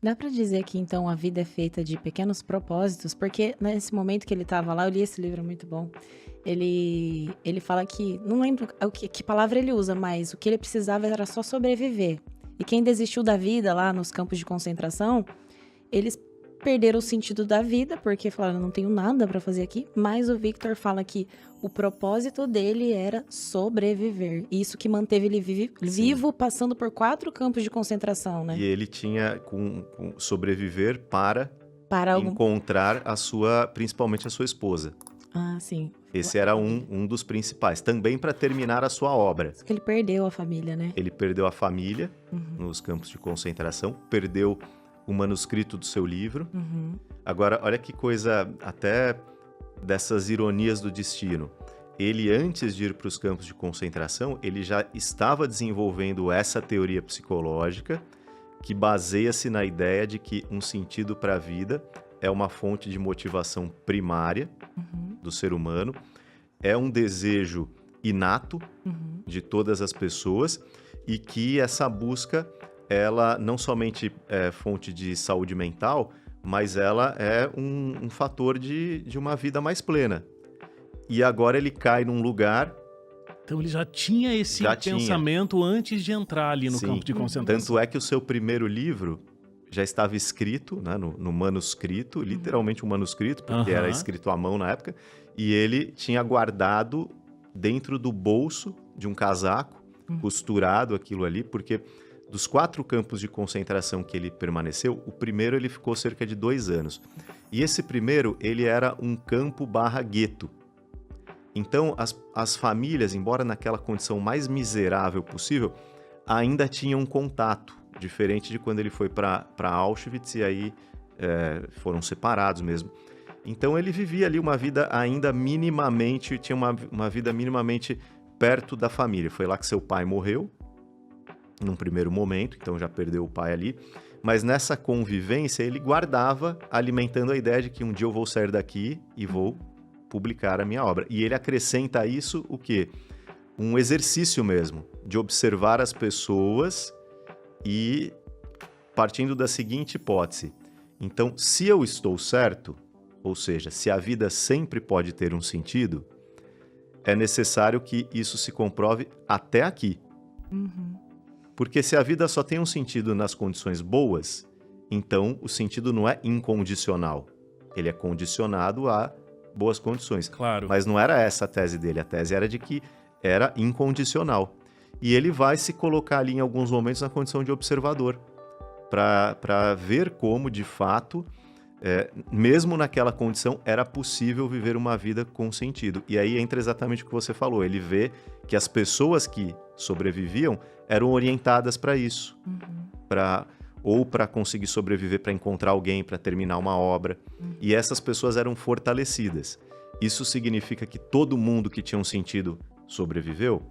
Dá pra dizer que então a vida é feita de pequenos propósitos? Porque nesse momento que ele estava lá, eu li esse livro, é muito bom. Ele fala que, não lembro que palavra ele usa, mas o que ele precisava era só sobreviver. E quem desistiu da vida lá nos campos de concentração, eles perderam o sentido da vida, porque falaram, não tenho nada pra fazer aqui. Mas o Victor fala que o propósito dele era sobreviver. Isso que manteve ele Sim. vivo, passando por 4 campos de concentração, né? E ele tinha com sobreviver para Para algum... encontrar principalmente a sua esposa. Ah, sim. Esse A era família. um dos principais. Também para terminar a sua obra. Só que ele perdeu a família, né? Ele perdeu a família Uhum, nos campos de concentração, perdeu o manuscrito do seu livro. uhum, Agora, olha que coisa até dessas ironias do destino. Ele, antes de ir para os campos de concentração, ele já estava desenvolvendo essa teoria psicológica que baseia-se na ideia de que um sentido para a vida é uma fonte de motivação primária uhum, do ser humano, é um desejo inato uhum. de todas as pessoas e que essa busca, ela não somente é fonte de saúde mental, mas ela é um fator de uma vida mais plena. E agora ele cai num lugar, Então ele já tinha esse já tinha, pensamento antes de entrar ali no sim. campo de Tanto concentração. é que o seu primeiro livro já estava escrito, né, no manuscrito, literalmente um manuscrito, porque era Aham. escrito à mão na época, e ele tinha guardado dentro do bolso de um casaco, costurado aquilo ali, porque dos 4 campos de concentração que ele permaneceu, o primeiro ele ficou cerca de 2 anos. E esse primeiro, ele era um campo barra gueto. Então, as famílias, embora naquela condição mais miserável possível, ainda tinham um contato, diferente de quando ele foi para Auschwitz e aí foram separados mesmo. Então, ele vivia ali uma vida ainda minimamente, tinha uma vida minimamente perto da família. Foi lá que seu pai morreu, num primeiro momento, então já perdeu o pai ali. Mas nessa convivência, ele guardava, alimentando a ideia de que um dia eu vou sair daqui e vou publicar a minha obra. E ele acrescenta a isso o quê? Um exercício mesmo, de observar as pessoas e partindo da seguinte hipótese. Então, se eu estou certo, ou seja, se a vida sempre pode ter um sentido, é necessário que isso se comprove até aqui. Uhum. Porque se a vida só tem um sentido nas condições boas, então o sentido não é incondicional. Ele é condicionado a boas condições. Claro. Mas não era essa a tese dele. A tese era de que era incondicional. E ele vai se colocar ali em alguns momentos na condição de observador, para ver como, de fato, mesmo naquela condição, era possível viver uma vida com sentido. E aí entra exatamente o que você falou. Ele vê que as pessoas que sobreviviam eram orientadas para isso. Ou para conseguir sobreviver, para encontrar alguém, para terminar uma obra. E essas pessoas eram fortalecidas. Isso significa que todo mundo que tinha um sentido sobreviveu?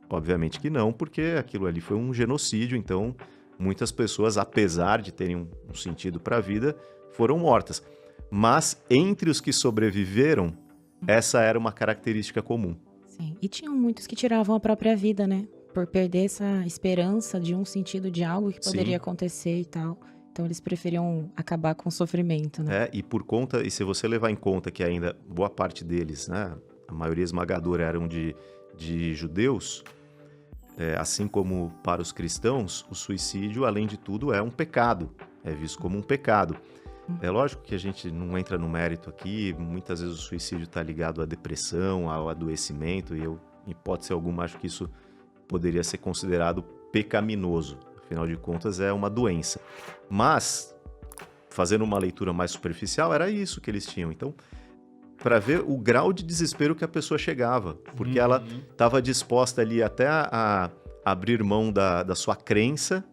Obviamente que não, porque aquilo ali foi um genocídio, então muitas pessoas, apesar de terem um sentido para a vida, foram mortas. Mas entre os que sobreviveram, essa era uma característica comum. Sim. E tinham muitos que tiravam a própria vida, né? Por perder essa esperança de um sentido de algo que poderia Sim. acontecer e tal. Então eles preferiam acabar com o sofrimento, né? E se você levar em conta que ainda boa parte deles, né, a maioria esmagadora eram de judeus, assim como para os cristãos, o suicídio, além de tudo, é um pecado, é visto como um pecado. É lógico que a gente não entra no mérito aqui, muitas vezes o suicídio está ligado à depressão, ao adoecimento, e eu, em hipótese alguma, acho que isso poderia ser considerado pecaminoso. Afinal de contas, é uma doença. Mas, fazendo uma leitura mais superficial, era isso que eles tinham. Então, para ver o grau de desespero que a pessoa chegava, porque ela estava disposta ali até a abrir mão da sua crença,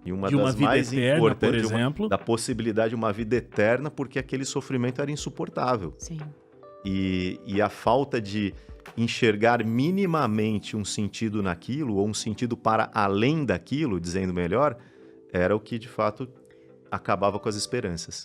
e uma De uma das vida mais eterna, por importantes, exemplo. da possibilidade de uma vida eterna, porque aquele sofrimento era insuportável. Sim. E a falta de enxergar minimamente um sentido naquilo, ou um sentido para além daquilo, dizendo melhor, era o que de fato acabava com as esperanças.